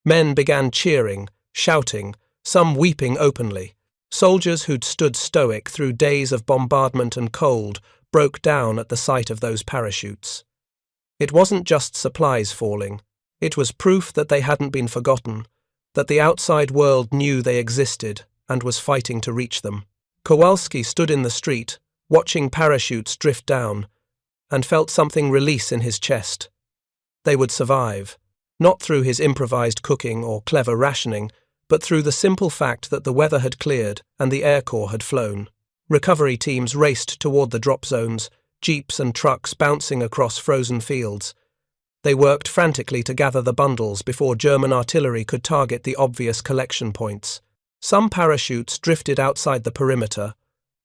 Men began cheering, shouting, some weeping openly. Soldiers who'd stood stoic through days of bombardment and cold broke down at the sight of those parachutes. It wasn't just supplies falling. It was proof that they hadn't been forgotten, that the outside world knew they existed and was fighting to reach them. Kowalski stood in the street, watching parachutes drift down, and felt something release in his chest. They would survive, not through his improvised cooking or clever rationing, but through the simple fact that the weather had cleared and the Air Corps had flown. Recovery teams raced toward the drop zones, jeeps and trucks bouncing across frozen fields. They worked frantically to gather the bundles before German artillery could target the obvious collection points. Some parachutes drifted outside the perimeter,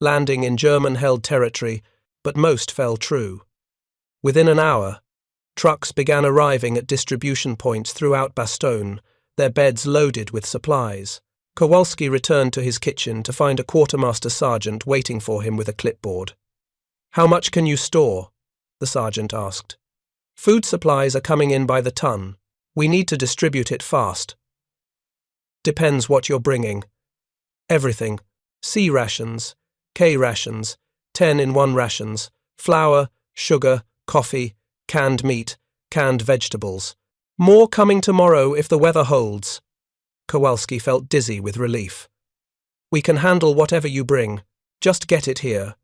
landing in German-held territory, but most fell true. Within an hour, trucks began arriving at distribution points throughout Bastogne, their beds loaded with supplies. Kowalski returned to his kitchen to find a quartermaster sergeant waiting for him with a clipboard. "How much can you store?" the sergeant asked. "Food supplies are coming in by the ton. We need to distribute it fast." "Depends what you're bringing." "Everything. C rations, K rations, 10-in-1 rations, flour, sugar, coffee, canned meat, canned vegetables. More coming tomorrow if the weather holds." Kowalski felt dizzy with relief. "We can handle whatever you bring. Just get it here."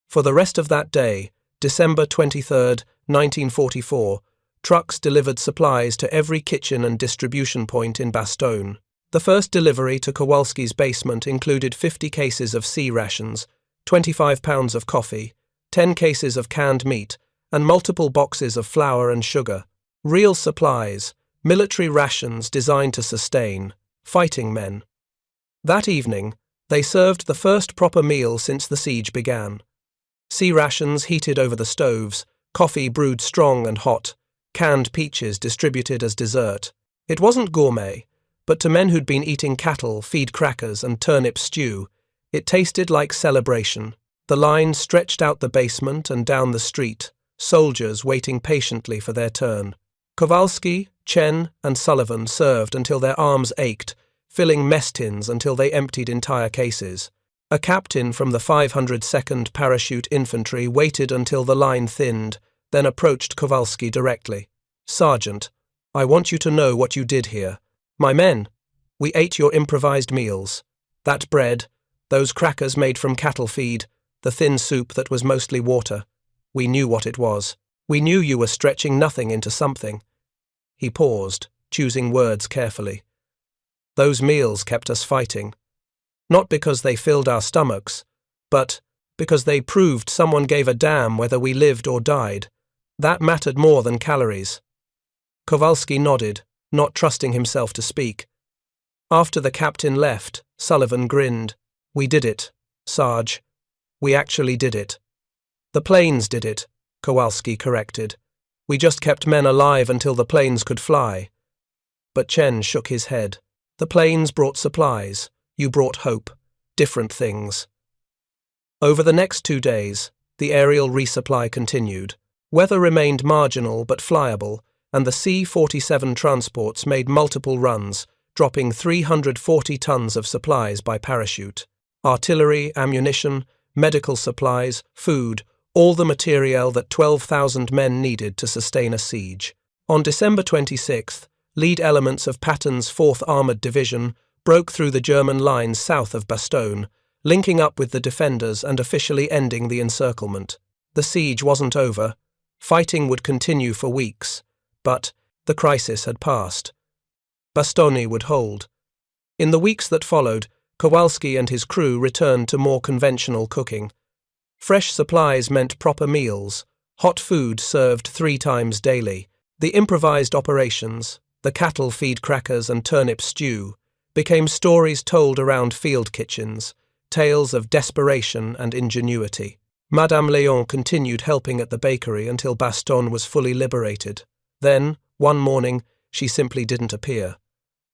For the rest of that day, December 23rd, 1944, trucks delivered supplies to every kitchen and distribution point in Bastogne. The first delivery to Kowalski's basement included 50 cases of C rations, 25 pounds of coffee, 10 cases of canned meat, and multiple boxes of flour and sugar. Real supplies, military rations designed to sustain fighting men. That evening, they served the first proper meal since the siege began. C rations heated over the stoves, coffee brewed strong and hot, canned peaches distributed as dessert. It wasn't gourmet, but to men who'd been eating cattle, feed crackers, and turnip stew, it tasted like celebration. The line stretched out the basement and down the street, soldiers waiting patiently for their turn. Kowalski, Chen, and Sullivan served until their arms ached, filling mess tins until they emptied entire cases. A captain from the 502nd Parachute Infantry waited until the line thinned, then approached Kowalski directly. "Sergeant, I want you to know what you did here. My men, we ate your improvised meals. That bread, those crackers made from cattle feed, the thin soup that was mostly water. We knew what it was. We knew you were stretching nothing into something." He paused, choosing words carefully. "Those meals kept us fighting. Not because they filled our stomachs, but because they proved someone gave a damn whether we lived or died. That mattered more than calories." Kowalski nodded, not trusting himself to speak. After the captain left, Sullivan grinned. "We did it, Sarge. We actually did it." "The planes did it," Kowalski corrected. "We just kept men alive until the planes could fly." But Chen shook his head. "The planes brought supplies. You brought hope. Different things." Over the next 2 days, the aerial resupply continued. Weather remained marginal but flyable, and the C-47 transports made multiple runs, dropping 340 tons of supplies by parachute. Artillery, ammunition, medical supplies, food, all the materiel that 12,000 men needed to sustain a siege. On December 26th, lead elements of Patton's 4th Armoured Division broke through the German lines south of Bastogne, linking up with the defenders and officially ending the encirclement. The siege wasn't over. Fighting would continue for weeks, but the crisis had passed. Bastogne would hold. In the weeks that followed, Kowalski and his crew returned to more conventional cooking. Fresh supplies meant proper meals, hot food served 3 times daily. The improvised operations, the cattle feed crackers and turnip stew, became stories told around field kitchens, tales of desperation and ingenuity. Madame Léon continued helping at the bakery until Bastogne was fully liberated. Then, one morning, she simply didn't appear.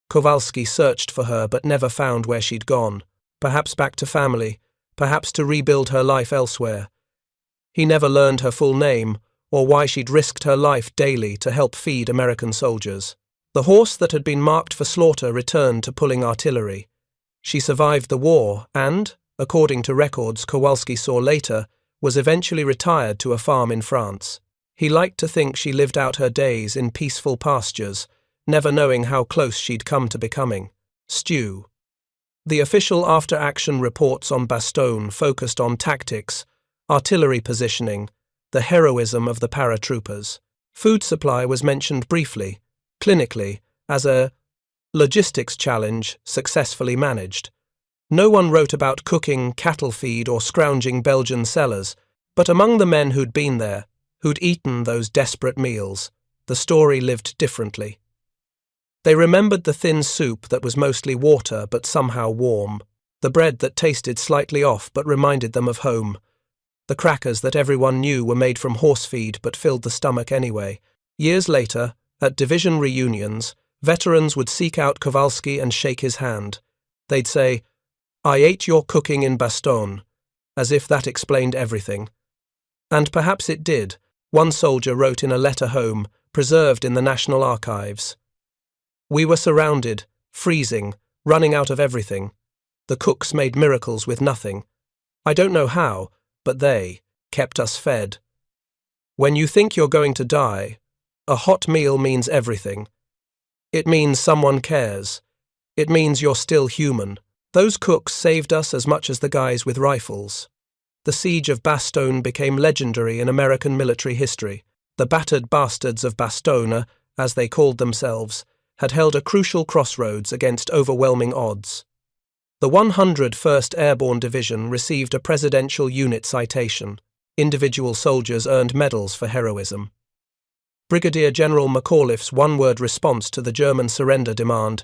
Kowalski searched for her but never found where she'd gone. Perhaps back to family, perhaps to rebuild her life elsewhere. He never learned her full name or why she'd risked her life daily to help feed American soldiers. The horse that had been marked for slaughter returned to pulling artillery. She survived the war and, according to records Kowalski saw later, was eventually retired to a farm in France. He liked to think she lived out her days in peaceful pastures, never knowing how close she'd come to becoming. Stew. The official after-action reports on Bastogne focused on tactics, artillery positioning, the heroism of the paratroopers. Food supply was mentioned briefly, clinically, as a logistics challenge successfully managed. No one wrote about cooking, cattle feed, or scrounging Belgian cellars, but among the men who'd been there, who'd eaten those desperate meals, the story lived differently. They remembered the thin soup that was mostly water but somehow warm, the bread that tasted slightly off but reminded them of home, the crackers that everyone knew were made from horse feed but filled the stomach anyway. Years later, at division reunions, veterans would seek out Kowalski and shake his hand. They'd say, "I ate your cooking in Bastogne," as if that explained everything. And perhaps it did. One soldier wrote in a letter home, preserved in the National Archives. "We were surrounded, freezing, running out of everything. The cooks made miracles with nothing. I don't know how, but they kept us fed. When you think you're going to die, a hot meal means everything. It means someone cares. It means you're still human. Those cooks saved us as much as the guys with rifles." The Siege of Bastogne became legendary in American military history. The battered bastards of Bastogne, as they called themselves, had held a crucial crossroads against overwhelming odds. The 101st Airborne Division received a Presidential Unit citation. Individual soldiers earned medals for heroism. Brigadier General McAuliffe's one-word response to the German surrender demand,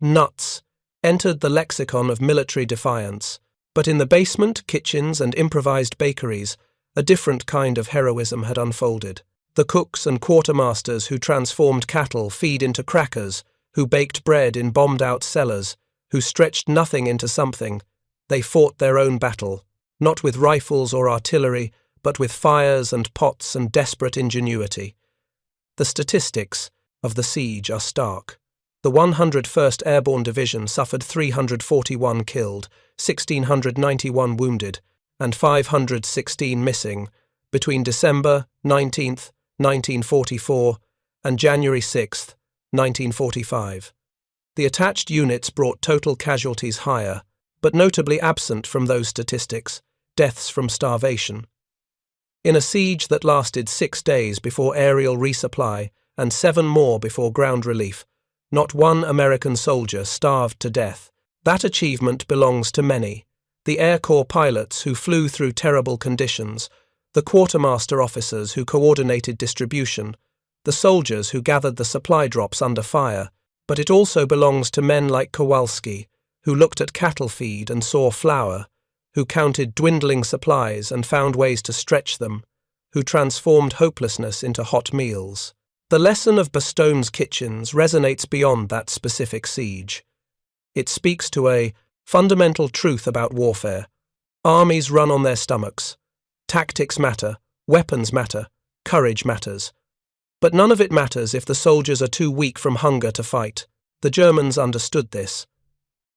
"Nuts," entered the lexicon of military defiance, but in the basement, kitchens, and improvised bakeries, a different kind of heroism had unfolded. The cooks and quartermasters who transformed cattle feed into crackers, who baked bread in bombed-out cellars, who stretched nothing into something, they fought their own battle, not with rifles or artillery, but with fires and pots and desperate ingenuity. The statistics of the siege are stark. The 101st Airborne Division suffered 341 killed, 1,691 wounded, and 516 missing between December 19th, 1944 and January 6th, 1945. The attached units brought total casualties higher, but notably absent from those statistics, deaths from starvation. In a siege that lasted 6 days before aerial resupply and 7 more before ground relief, not one American soldier starved to death. That achievement belongs to many. The Air Corps pilots who flew through terrible conditions, the quartermaster officers who coordinated distribution, the soldiers who gathered the supply drops under fire, but it also belongs to men like Kowalski, who looked at cattle feed and saw flour, who counted dwindling supplies and found ways to stretch them, who transformed hopelessness into hot meals. The lesson of Bastogne's kitchens resonates beyond that specific siege. It speaks to a fundamental truth about warfare. Armies run on their stomachs. Tactics matter, weapons matter, courage matters. But none of it matters if the soldiers are too weak from hunger to fight. The Germans understood this.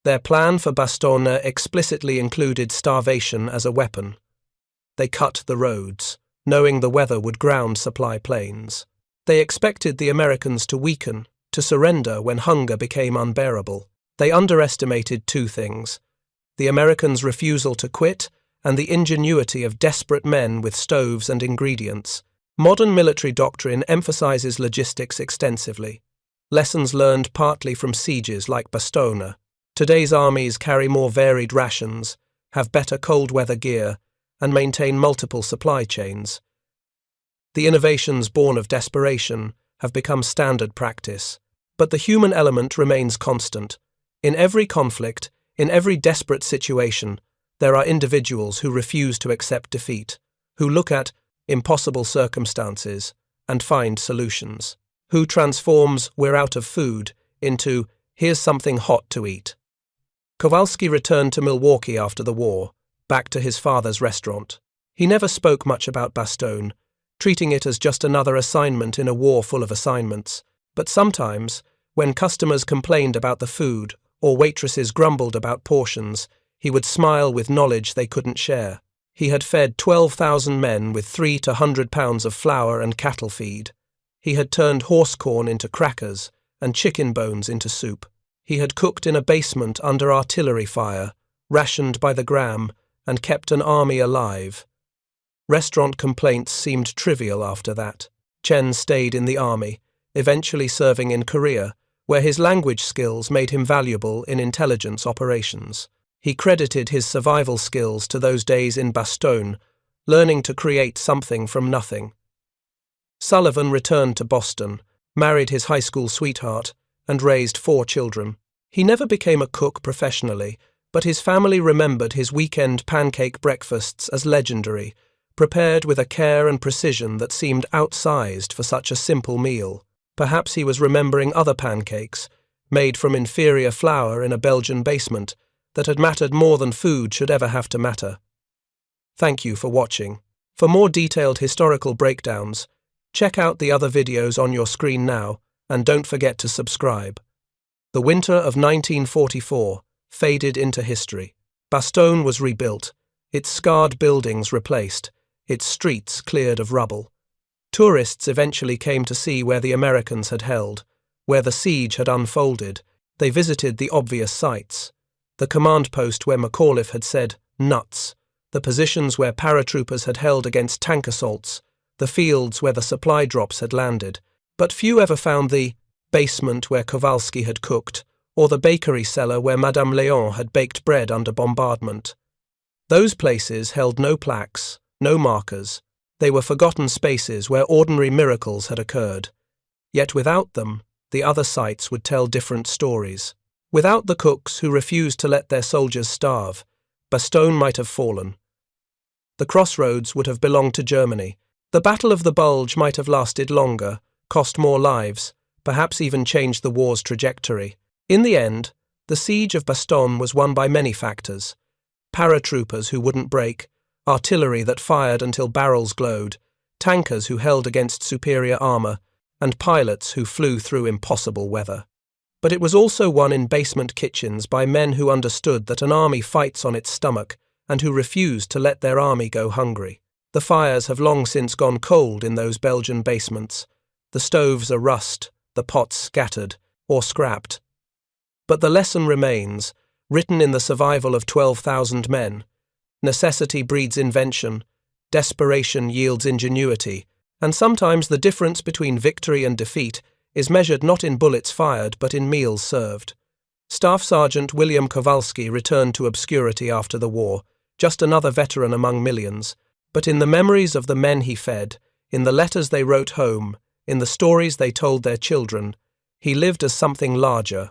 Their plan for Bastogne explicitly included starvation as a weapon. They cut the roads, knowing the weather would ground supply planes. They expected the Americans to weaken, to surrender when hunger became unbearable. They underestimated two things: the Americans' refusal to quit and the ingenuity of desperate men with stoves and ingredients. Modern military doctrine emphasizes logistics extensively. Lessons learned partly from sieges like Bastogne. Today's armies carry more varied rations, have better cold weather gear, and maintain multiple supply chains. The innovations born of desperation have become standard practice, but the human element remains constant. In every conflict, in every desperate situation, there are individuals who refuse to accept defeat, who look at impossible circumstances and find solutions, who transforms "we're out of food" into "here's something hot to eat." Kowalski returned to Milwaukee after the war, back to his father's restaurant. He never spoke much about Bastogne, treating it as just another assignment in a war full of assignments. But sometimes, when customers complained about the food or waitresses grumbled about portions, he would smile with knowledge they couldn't share. He had fed 12,000 men with 3 to 100 pounds of flour and cattle feed. He had turned horse corn into crackers and chicken bones into soup. He had cooked in a basement under artillery fire, rationed by the gram, and kept an army alive. Restaurant complaints seemed trivial after that. Chen stayed in the army, eventually serving in Korea, where his language skills made him valuable in intelligence operations. He credited his survival skills to those days in Bastogne, learning to create something from nothing. Sullivan returned to Boston, married his high school sweetheart, and raised 4 children. He never became a cook professionally, but his family remembered his weekend pancake breakfasts as legendary, prepared with a care and precision that seemed outsized for such a simple meal. Perhaps he was remembering other pancakes, made from inferior flour in a Belgian basement, that had mattered more than food should ever have to matter. Thank you for watching. For more detailed historical breakdowns, check out the other videos on your screen now, and don't forget to subscribe. The winter of 1944 faded into history. Bastogne was rebuilt, its scarred buildings replaced, its streets cleared of rubble. Tourists eventually came to see where the Americans had held, where the siege had unfolded. They visited the obvious sites: the command post where McAuliffe had said, "nuts," the positions where paratroopers had held against tank assaults, the fields where the supply drops had landed. But few ever found the basement where Kowalski had cooked, or the bakery cellar where Madame Léon had baked bread under bombardment. Those places held no plaques, no markers. They were forgotten spaces where ordinary miracles had occurred. Yet without them, the other sites would tell different stories. Without the cooks who refused to let their soldiers starve, Bastogne might have fallen. The crossroads would have belonged to Germany. The Battle of the Bulge might have lasted longer, cost more lives, perhaps even changed the war's trajectory. In the end, the Siege of Bastogne was won by many factors: paratroopers who wouldn't break, artillery that fired until barrels glowed, tankers who held against superior armor, and pilots who flew through impossible weather. But it was also won in basement kitchens by men who understood that an army fights on its stomach and who refused to let their army go hungry. The fires have long since gone cold in those Belgian basements. The stoves are rust, the pots scattered or scrapped. But the lesson remains, written in the survival of 12,000 men. Necessity breeds invention, desperation yields ingenuity, and sometimes the difference between victory and defeat is measured not in bullets fired but in meals served. Staff Sergeant William Kowalski returned to obscurity after the war, just another veteran among millions, but in the memories of the men he fed, in the letters they wrote home, in the stories they told their children, he lived as something larger.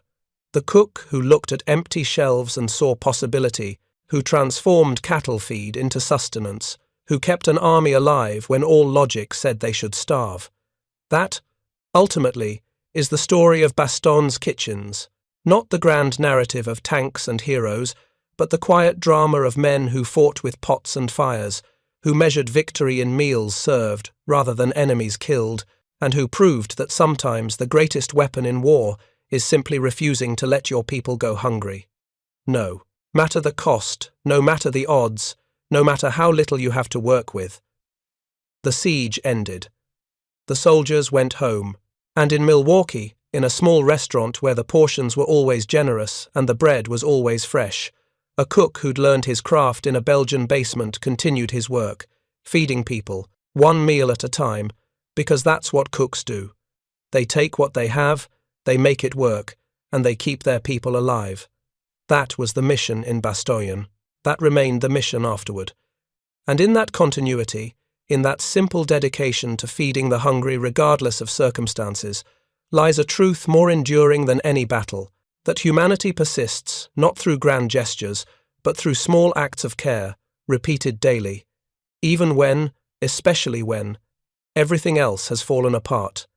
The cook who looked at empty shelves and saw possibility, who transformed cattle feed into sustenance, who kept an army alive when all logic said they should starve. That, ultimately, is the story of Bastogne's kitchens, not the grand narrative of tanks and heroes, but the quiet drama of men who fought with pots and fires, who measured victory in meals served rather than enemies killed, and who proved that sometimes the greatest weapon in war is simply refusing to let your people go hungry. No matter the cost, no matter the odds, no matter how little you have to work with. The siege ended. The soldiers went home, and in Milwaukee, in a small restaurant where the portions were always generous and the bread was always fresh, a cook who'd learned his craft in a Belgian basement continued his work, feeding people, one meal at a time, because that's what cooks do. They take what they have, they make it work, and they keep their people alive. That was the mission in Bastogne. That remained the mission afterward. And in that continuity, in that simple dedication to feeding the hungry regardless of circumstances, lies a truth more enduring than any battle, that humanity persists not through grand gestures, but through small acts of care, repeated daily, even when, especially when, everything else has fallen apart.